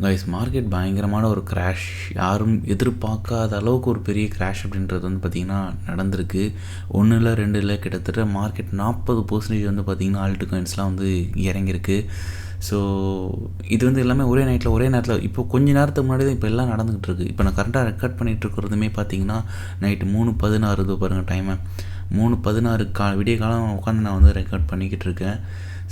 Guys market பயங்கரமான ஒரு crash, யாரும் எதிர்பார்க்காத அளவுக்கு ஒரு பெரிய கிராஷ் அப்படின்றது வந்து பார்த்திங்கன்னா நடந்திருக்கு. 1 இல்லை 2 இல்லை, கிட்டத்தட்ட மார்க்கெட் 40% வந்து பார்த்திங்கன்னா ஆல்ட் காயின்ஸ்லாம் வந்து இறங்கியிருக்கு. ஸோ இது வந்து எல்லாமே ஒரே நேரத்தில் இப்போ கொஞ்ச நேரத்துக்கு முன்னாடி தான் இப்போ எல்லாம் நடந்துக்கிட்டு இருக்குது. இப்போ நான் கரெக்டாக ரெக்கார்ட் பண்ணிகிட்டு இருக்கிறதுமே பார்த்திங்கன்னா நைட்டு 3:16 இது பாருங்கள் டைமை. 3:16 விடிய காலம் உட்காந்து நான் வந்து ரெக்கார்ட் பண்ணிக்கிட்டு இருக்கேன்.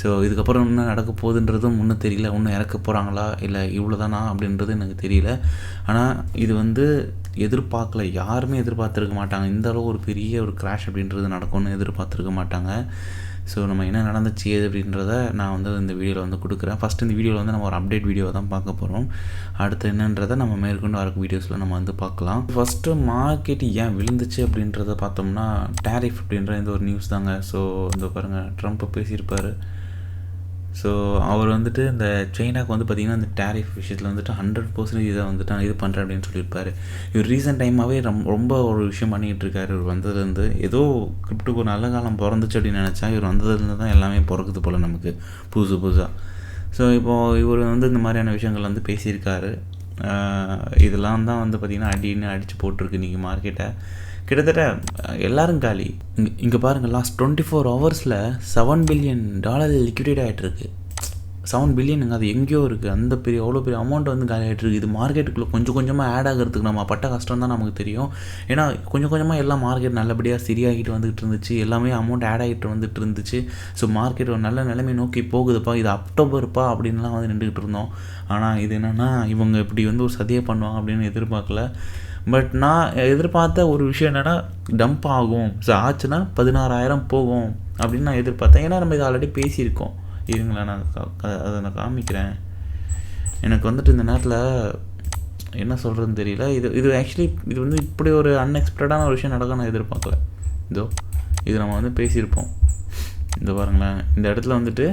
ஸோ இதுக்கப்புறம் என்ன நடக்க போகுதுன்றதும் ஒன்றும் தெரியல. இன்னும் இறக்க போகிறாங்களா இல்லை இவ்வளோ தானா அப்படின்றது எனக்கு தெரியல. ஆனால் இது வந்து எதிர்பார்க்கல, யாருமே எதிர்பார்த்துருக்க மாட்டாங்க. இந்த அளவு ஒரு பெரிய ஒரு கிராஷ் அப்படின்றது நடக்கும்னு எதிர்பார்த்துருக்க மாட்டாங்க. ஸோ நம்ம என்ன நடந்துச்சு ஏது அப்படின்றத நான் வந்து இந்த வீடியோவில் வந்து கொடுக்குறேன். ஃபஸ்ட்டு இந்த வீடியோவில் வந்து நம்ம ஒரு அப்டேட் வீடியோவை தான் பார்க்க போகிறோம். அடுத்து என்னன்றதை நம்ம மேற்கொண்டு வர வீடியோஸில் நம்ம வந்து பார்க்கலாம். ஃபஸ்ட்டு மார்க்கெட் ஏன் விழுந்துச்சு அப்படின்றத பார்த்தோம்னா டேரிஃப் அப்படின்ற இந்த ஒரு நியூஸ் தாங்க. ஸோ இந்த பாருங்கள், ட்ரம்ப் பேசியிருப்பார். ஸோ அவர் வந்துட்டு இந்த சைனாவுக்கு வந்து பார்த்திங்கன்னா இந்த டேரிஃப் விஷயத்தில் வந்துட்டு 100% இதை வந்துட்டு நான் இது பண்ணுறேன் அப்படின்னு சொல்லியிருப்பார். இவர் ரீசெண்ட் டைமாகவே ரொம்ப ஒரு விஷயம் பண்ணிகிட்டு இருக்காரு. இவர் வந்ததுலேருந்து ஏதோ கிரிப்டுக்கு ஒரு நல்ல காலம் பிறந்துச்சு அப்படின்னு நினச்சா, இவர் வந்ததுலேருந்து தான் எல்லாமே பிறக்குது போல் நமக்கு புதுசாக. ஸோ இப்போது இவர் வந்து இந்த மாதிரியான விஷயங்கள் வந்து பேசியிருக்காரு. இதெல்லாம் தான் வந்து பார்த்திங்கன்னா அடித்து போட்டிருக்கு இன்றைக்கி மார்க்கெட்டை. கிட்டத்தட்ட எல்லோரும் காலி. இங்கே பாருங்கள், லாஸ்ட் 24 ஹவர்ஸில் $7 பில்லியன் லிக்விடேட் ஆகிட்டுருக்கு. 7 பில்லியனுங்க, அது எங்கேயோ இருக்குது. அந்த அவ்வளோ பெரிய அமௌண்ட் வந்து காலி ஆகிட்டுருக்கு. இது மார்க்கெட்டுக்குள்ளே கொஞ்சம் கொஞ்சமாக ஆட் ஆகிறதுக்கு நம்ம பட்ட கஷ்டம் தான் நமக்கு தெரியும். ஏன்னா கொஞ்சம் கொஞ்சமாக எல்லாம் மார்க்கெட் நல்லபடியாக சரியாகிட்டு வந்துகிட்டு இருந்துச்சு, எல்லாமே அமௌண்ட் ஆட் ஆகிட்டு வந்துட்டு இருந்துச்சு. ஸோ மார்க்கெட் ஒரு நல்ல நிலைமை நோக்கி போகுதுப்பா, இது அக்டோபர்ப்பா அப்படின்லாம் வந்து நின்றுக்கிட்டு இருந்தோம். ஆனால் இது என்னென்னா இவங்க இப்படி வந்து ஒரு சதியை பண்ணுவாங்க அப்படின்னு எதிர்பார்க்கல. பட் நான் எதிர்பார்த்த ஒரு விஷயம் என்னென்னா டம்ப் ஆகும், ஸோ ஆச்சுன்னா 16,000 போகும் அப்படின்னு நான் எதிர்பார்த்தேன். ஏன்னா நம்ம இதை ஆல்ரெடி பேசியிருக்கோம். இருங்களேன், நான் அதை நான் காமிக்கிறேன். எனக்கு வந்துட்டு இந்த நேரத்தில் என்ன சொல்கிறதுன்னு தெரியல. இது ஆக்சுவலி இது வந்து இப்படி ஒரு அன்எக்ஸ்பெக்டடான ஒரு விஷயம் நடக்க நான் எதிர்பார்க்கல. இது நம்ம வந்து பேசியிருப்போம். இந்த பாருங்களேன், இந்த இடத்துல வந்துட்டு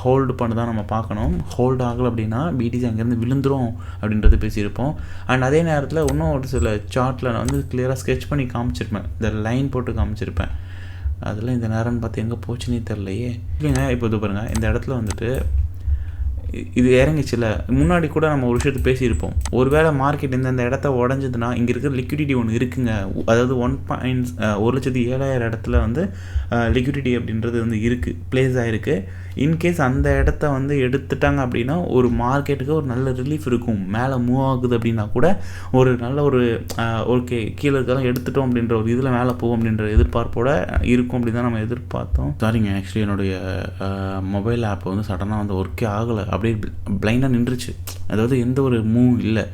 ஹோல்டு பண்ண தான் நம்ம பார்க்கணும். ஹோல்டு ஆகலை அப்படின்னா பிடிசி அங்கேருந்து விழுந்துரும் அப்படின்றது பேசியிருப்போம். அண்ட் அதே நேரத்தில் இன்னும் ஒரு சில சார்ட்டில் நான் வந்து கிளியராக ஸ்கெட்ச் பண்ணி காமிச்சிருப்பேன், இந்த லைன் போட்டு காமிச்சிருப்பேன். அதில் இந்த நேரம்னு பார்த்து எங்கே போச்சுன்னே தெரிலையே. இல்லைங்க, இப்போ இது பாருங்கள், இந்த இடத்துல வந்துட்டு இது இறங்கிச்சில்ல. முன்னாடி கூட நம்ம ஒரு விஷயத்தை பேசியிருப்போம். ஒருவேளை மார்க்கெட் இந்த இடத்த உடஞ்சதுன்னா இங்கே இருக்கிற லிக்விடிட்டி ஒன்று இருக்குங்க. அதாவது 1,07,000 இடத்துல வந்து லிக்விடிட்டி அப்படின்றது வந்து இருக்குது, பிளேஸ் ஆகிருக்கு. இன்கேஸ் அந்த இடத்த வந்து எடுத்துட்டாங்க அப்படின்னா ஒரு மார்க்கெட்டுக்கு ஒரு நல்ல ரிலீஃப் இருக்கும். மேலே மூவ் ஆகுது அப்படின்னா கூட ஒரு நல்ல ஒரு ஓகே கீழே இருக்கலாம் எடுத்துட்டோம் அப்படின்ற ஒரு இதில் மேலே போகும் அப்படின்ற எதிர்பார்ப்போடு இருக்கும் அப்படி தான் நம்ம எதிர்பார்த்தோம். சாரிங்க, ஆக்சுவலி என்னுடைய மொபைல் ஆப் வந்து சடனாக வந்து ஒர்க்கே ஆகலை, அப்படியே பிளைண்டாக நின்றுச்சு. அதாவது எந்த ஒரு மூவ் இல்லை.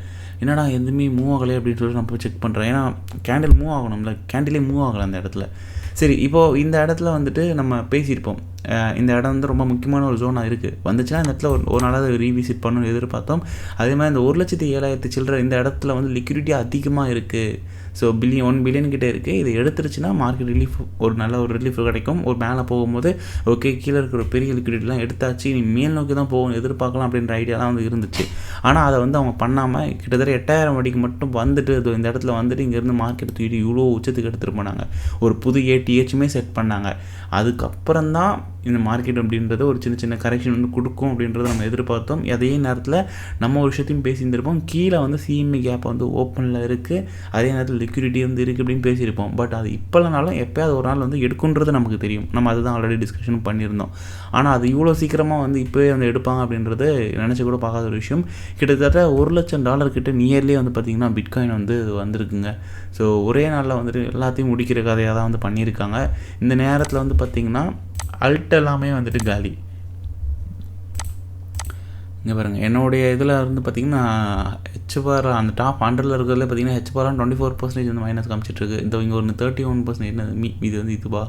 என்னடா எதுவுமே மூவ் ஆகலை அப்படின்னு சொல்லி நான் போய் செக் பண்ணுறேன். ஏன்னா கேண்டில் மூவ் ஆகணும்ல, கேண்டிலே மூவ் ஆகலை அந்த இடத்துல. சரி, இப்போது இந்த இடத்துல வந்துட்டு நம்ம பேசியிருப்போம், இந்த இடம் வந்து ரொம்ப முக்கியமான ஒரு ஜோனாக இருக்குது. வந்துச்சுன்னா இந்த இடத்துல ஒரு நாளாவது ரீவிசிட் பண்ணணும்னு எதிர்பார்த்தோம். அதே மாதிரி இந்த 1,07,000 சில்லற இந்த இடத்துல வந்து லிக்விடிட்டி அதிகமாக இருக்குது. ஸோ 1 பில்லியன் கிட்டே இருக்குது. இதை எடுத்துருச்சுன்னா மார்க்கெட் ரிலீஃப் ஒரு நல்ல ஒரு ரிலீஃப் கிடைக்கும். ஒரு மேலே போகும்போது ஓகே கீழே இருக்கிற பெரிய லிக்விடிட்டிலாம் எடுத்தாச்சு, நீ மேல் நோக்கி தான் போகணும் எதிர்பார்க்கலாம் அப்படின்ற ஐடியாலாம் வந்து இருந்துச்சு. ஆனால் அதை வந்து அவங்க பண்ணாமல் கிட்டத்தட்ட 8,000 வடிக்கு மட்டும் வந்துட்டு இந்த இடத்துல வந்துட்டு இங்கேருந்து மார்க்கெட் தூக்கிட்டு இவ்வளோ உச்சத்துக்கு எடுத்துகிட்டு போனாங்க. ஒரு புது ஏடிஹெச்சுமே செட் பண்ணாங்க. அதுக்கப்புறம் தான் இந்த மார்க்கெட் அப்படின்றது ஒரு சின்ன கரெக்ஷன் வந்து கொடுக்கும் அப்படின்றத நம்ம எதிர்பார்த்தோம். அதே நேரத்தில் நம்ம ஒரு விஷயத்தையும் பேசியிருந்திருப்போம். கீழே வந்து சிஎம்இ கேப் வந்து ஓப்பனில் இருக்குது, அதே நேரத்தில் லிக்விடிட்டி வந்து இருக்குது அப்படின்னு பேசியிருப்போம். பட் அது இப்போலனாலும் எப்போயாவது ஒரு நாள் வந்து எடுக்குன்றது நமக்கு தெரியும். நம்ம அதுதான் ஆல்ரெடி டிஸ்கஷன் பண்ணியிருந்தோம். ஆனால் அது இவ்வளோ சீக்கிரமாக வந்து இப்போவே வந்து எடுப்பாங்க அப்படின்றது நினச்சி கூட பார்க்காத ஒரு விஷயம். கிட்டத்தட்ட $1,00,000 கிட்ட நியர்லி வந்து பார்த்திங்கன்னா பிட்காயின் வந்து வந்திருக்குங்க. ஸோ ஒரே நாளில் வந்துட்டு எல்லாத்தையும் முடிக்கிற கதையாக தான் வந்து பண்ணியிருக்காங்க. இந்த நேரத்தில் வந்து பார்த்திங்கன்னா அல்ட் எல்லாமே வந்துட்டு காலி. இங்கே பாருங்கள், என்னுடைய இதில் இருந்து பார்த்திங்கன்னா ஹெச்பார் அந்த டாப் 100 இருக்கிறதுல பார்த்திங்கன்னா ஹெச்பார் 24% வந்து மைனஸ் காமிச்சிட்ருக்கு. இந்த இங்கே ஒரு 31% என்ன இது வந்து இதுவா,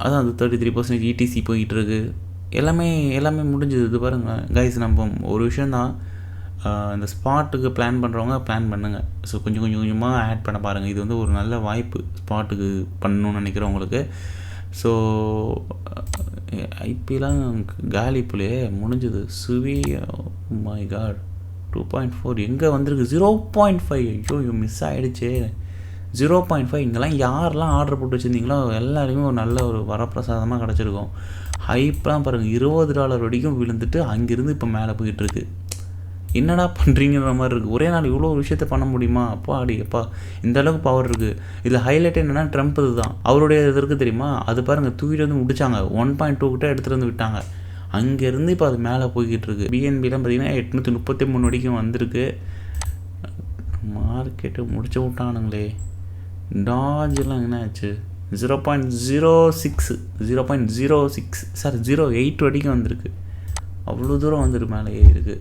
அதான் அது 33% இடிசி போய்கிட்டுருக்கு. எல்லாமே முடிஞ்சது. இது பாருங்கள் கைஸ், நம்ம ஒரு விஷயந்தான், இந்த ஸ்பாட்டுக்கு பிளான் பண்ணுறவங்க பிளான் பண்ணுங்கள். ஸோ கொஞ்சம் கொஞ்சமாக ஆட் பண்ண பாருங்கள். இது வந்து ஒரு நல்ல வாய்ப்பு ஸ்பாட்டுக்கு பண்ணணும்னு நினைக்கிறவங்களுக்கு. ஸோ ஐபிலாம் காலி போலே முடிஞ்சது. சுவி மை காட் 2.4 எங்கே வந்திருக்கு? 0.5. ஐயோ மிஸ் ஆகிடுச்சு. 0.5. இங்கெல்லாம் யாரெல்லாம் ஆர்டர் போட்டு வச்சுருந்தீங்களோ எல்லாருமே ஒரு நல்ல ஒரு வரப்பிரசாதமாக கிடச்சிருக்கும். ஹைப்லாம் பாருங்கள் $20 வரைக்கும் விழுந்துட்டு அங்கேருந்து இப்போ மேலே போயிட்டுருக்கு. என்னடா பண்ணுறீங்கிற மாதிரி இருக்குது. ஒரே நாள் இவ்வளோ ஒரு விஷயத்த பண்ண முடியுமா? அப்பா இந்த அளவுக்கு பவர் இருக்குது. இதில் ஹைலைட் என்னென்னா ட்ரம்ப் இதுதான். அவருடைய இது இருக்குது தெரியுமா? அது பாருங்கள் தூக்கிட்டு வந்து முடிச்சாங்க. 1.2 கிட்ட எடுத்துகிட்டு வந்து விட்டாங்க. அங்கேருந்து இப்போ அது மேலே போய்கிட்டு இருக்குது. பிஎன்பிலாம் பார்த்தீங்கன்னா 833 வரைக்கும் வந்திருக்கு. மார்க்கெட்டு முடிச்சு விட்டானுங்களே. டாஜெல்லாம் என்ன ஆச்சு? 0.06 சார் 0.8 வரைக்கும் வந்திருக்கு. அவ்வளோ தூரம் வந்துட்டு மேலே ஏறி இருக்குது.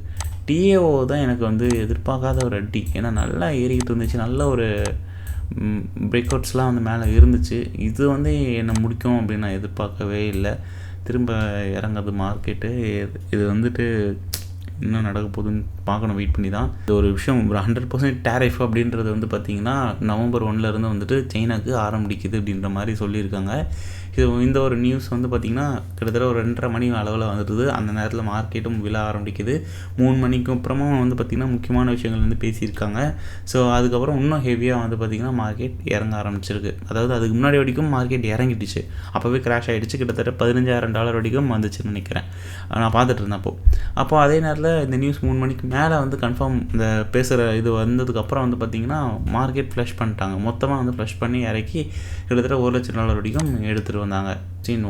டிஏஓ தான் எனக்கு வந்து எதிர்பார்க்காத ஒரு அடி. ஏன்னா நல்லா ஏறிக்கிட்டு இருந்துச்சு. நல்ல ஒரு பிரேக் அவுட்ஸ்லாம் வந்து மேலே இருந்துச்சு. இது வந்து என்னை முடிக்கும் அப்படின்னு நான் எதிர்பார்க்கவே இல்லை. திரும்ப இறங்குறது மார்க்கெட்டு. இது வந்துட்டு என்ன நடக்க போகுதுன்னு பார்க்கணும், வெயிட் பண்ணி தான். இது ஒரு விஷயம், ஒரு 100% டேரிஃப் அப்படின்றது வந்து பார்த்திங்கன்னா நவம்பர் 1 வந்துட்டு சைனாக்கு ஆரம்பிக்குது அப்படின்ற மாதிரி சொல்லியிருக்காங்க. இந்த ஒரு நியூஸ் வந்து பார்த்திங்கன்னா கிட்டத்தட்ட ஒரு 2:30 மணி அளவில் வந்துடுது. அந்த நேரத்தில் மார்க்கெட்டும் விழ ஆரம்பிக்குது. 3 மணிக்கு அப்புறமா வந்து பார்த்திங்கன்னா முக்கியமான விஷயங்கள் வந்து பேசியிருக்காங்க. ஸோ அதுக்கப்புறம் இன்னும் ஹெவியாக வந்து பார்த்திங்கன்னா மார்க்கெட் இறங்க ஆரம்பிச்சிருக்கு. அதாவது அதுக்கு முன்னாடி வரைக்கும் மார்க்கெட் இறங்கிடுச்சு. அப்போவே கிராஷ் ஆகிடுச்சு. கிட்டத்தட்ட $15,000 வரைக்கும் வந்துச்சுன்னு நினைக்கிறேன். நான் பார்த்துட்டு இருந்தேன் அப்போது அதே நேரத்தில் இந்த நியூஸ் 3 மணிக்கு மேலே வந்து கன்ஃபார்ம் இந்த பேசுகிற இது வந்ததுக்கப்புறம் வந்து பார்த்திங்கன்னா மார்க்கெட் ஃப்ளஷ் பண்ணிட்டாங்க. மொத்தமாக வந்து ஃப்ளஷ் பண்ணி இறக்கி கிட்டத்தட்ட $1,00,000 வரைக்கும் எடுத்துகிட்டு வந்தாங்க.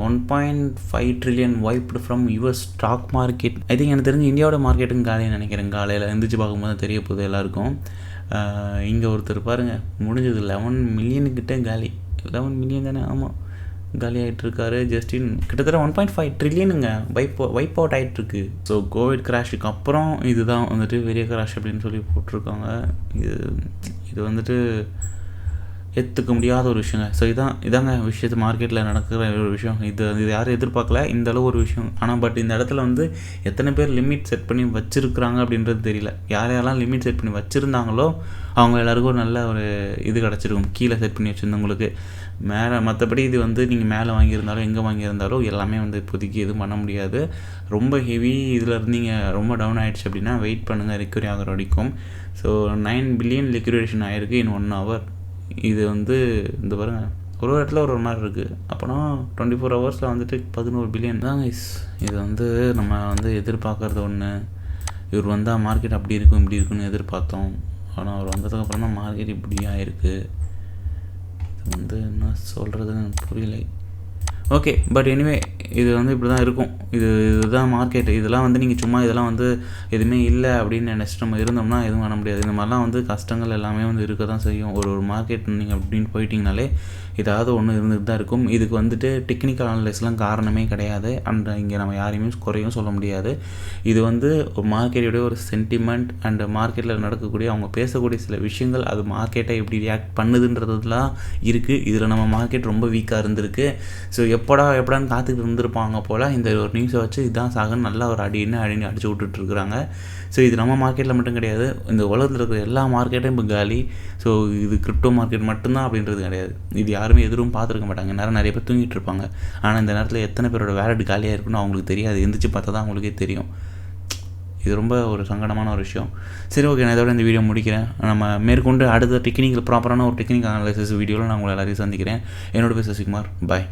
1.5 trillion wiped from US stock market. I think எனக்கு தெரிஞ்சு இந்தியாவோட மார்க்கெட்டுன்னு காலையில் நினைக்கிறேன். காலையில் எந்திரிச்சு பார்க்கும்போது தெரிய போகுது எல்லாருக்கும். இங்கே ஒருத்தர் பாருங்கள், முடிஞ்சது 11 மில்லியனுக்கிட்ட காலி. 11 மில்லியன் தானே? ஆமாம், காலி ஆகிட்டுருக்காரு. ஜஸ்டின் கிட்டத்தட்ட 1.5 ட்ரில்லியனுங்க வைப் அவுட் ஆகிட்டுருக்கு. ஸோ கோவிட் கிராஷுக்கு அப்புறம் இதுதான் வந்துட்டு பெரிய கிராஷ் அப்படின்னு சொல்லி போட்டிருக்காங்க. இது வந்துட்டு ஏற்றுக்க முடியாத ஒரு விஷயங்க. ஸோ இதாங்க விஷயத்து மார்க்கெட்டில் நடக்கிற ஒரு விஷயம். இது யாரும் எதிர்பார்க்கல இந்த அளவு ஒரு விஷயம். ஆனால் பட் இந்த இடத்துல வந்து எத்தனை பேர் லிமிட் செட் பண்ணி வச்சுருக்குறாங்க அப்படின்றது தெரியல. யாரெல்லாம் லிமிட் செட் பண்ணி வச்சுருந்தாங்களோ அவங்க எல்லாருக்கும் ஒரு நல்ல ஒரு இது கிடச்சிருக்கும். கீழே செட் பண்ணி வச்சுருந்தவங்களுக்கு மேலே. மற்றபடி இது வந்து நீங்கள் மேலே வாங்கியிருந்தாலும் எங்கே வாங்கியிருந்தாலும் எல்லாமே வந்து இப்போதைக்கு எதுவும் பண்ண முடியாது. ரொம்ப ஹெவி இதில் இருந்தீங்க, ரொம்ப டவுன் ஆகிடுச்சு அப்படின்னா வெயிட் பண்ணுங்கள் ரிக்கவரி ஆகிற வரைக்கும். ஸோ 9 பில்லியன் லிக்விடேஷன் ஆகிருக்கு இன் 1 hour. இது வந்து இந்த பாருங்கள், ஒரு இடத்துல ஒரு மாதிரி இருக்குது. அப்போனா 24 ஹவர்ஸில் வந்துட்டு 11 பில்லியன் தான் கைஸ். இது வந்து நம்ம வந்து எதிர்பார்க்குறது ஒன்று. இவர் வந்தால் மார்க்கெட் அப்படி இருக்கும் இப்படி இருக்குன்னு எதிர்பார்த்தோம். ஆனால் அவர் வந்ததுக்கப்புறம் தான் மார்க்கெட் இப்படி ஆகிருக்கு. இது வந்து என்ன சொல்கிறதுன்னு புரியலை. ஓகே, பட் எனிவே இது வந்து இப்படி தான் இருக்கும். இதுதான் மார்க்கெட். இதெல்லாம் வந்து நீங்கள் சும்மா இதெல்லாம் வந்து எதுவுமே இல்லை அப்படின்னு நினச்சிட்டு நம்ம இருந்தோம்னா எதுவும் பண்ண முடியாது. இந்த மாதிரிலாம் வந்து கஷ்டங்கள் எல்லாமே வந்து இருக்க தான் செய்யும். ஒரு மார்க்கெட் நீங்கள் அப்படின்னு போயிட்டீங்கனாலே ஏதாவது ஒன்று இருந்துட்டு தான் இருக்கும். இதுக்கு வந்துட்டு டெக்னிக்கல் அனலைஸ்லாம் காரணமே கிடையாது. அண்ட் இங்கே நம்ம யாரையுமே குறையும் சொல்ல முடியாது. இது வந்து ஒரு மார்க்கெட்டோடைய ஒரு சென்டிமெண்ட் அண்ட் மார்க்கெட்டில் நடக்கக்கூடிய அவங்க பேசக்கூடிய சில விஷயங்கள் அது மார்க்கெட்டை எப்படி ரியாக்ட் பண்ணுதுன்றதுலாம் இருக்குது. இதில் நம்ம மார்க்கெட் ரொம்ப வீக்காக இருந்திருக்கு. ஸோ எப்படான்னு காத்துக்கிட்டு இருந்திருப்பாங்க போல். இந்த ஒரு நியூஸை வச்சு இதுதான் சாகன்னு நல்லா ஒரு அடின்னு அடிச்சு விட்டுட்டுருக்குறாங்க. ஸோ இது நம்ம மார்க்கெட்டில் மட்டும் கிடையாது, இந்த உலகத்தில் இருக்கிற எல்லா மார்க்கெட்டும் இப்போ காலி. ஸோ இது கிரிப்டோ மார்க்கெட் மட்டும்தான் அப்படின்றது கிடையாது. இது யாருமே எதிரும் பார்த்துருக்க மாட்டாங்க. நிறைய பேர் தூங்கிட்டு இருப்பாங்க. ஆனால் இந்த நேரத்தில் எத்தனை பேரோட வேலட் காலியாக இருக்குன்னு அவங்களுக்கு தெரியாது. எந்திரிச்சு பார்த்தா தான் அவங்களுக்கே தெரியும். இது ரொம்ப ஒரு சங்கடமான ஒரு விஷயம். சரி, ஓகே, நான் இதோட இந்த வீடியோ முடிக்கிறேன். நம்ம மேற்கொண்டு அடுத்த ப்ராப்பரான ஒரு டெக்னிக்கல் அனாலிசிஸ் வீடியோவில் நான் உங்களை எல்லாரையும் சந்திக்கிறேன். என்னோட பேர் சசிகுமார். பாய்.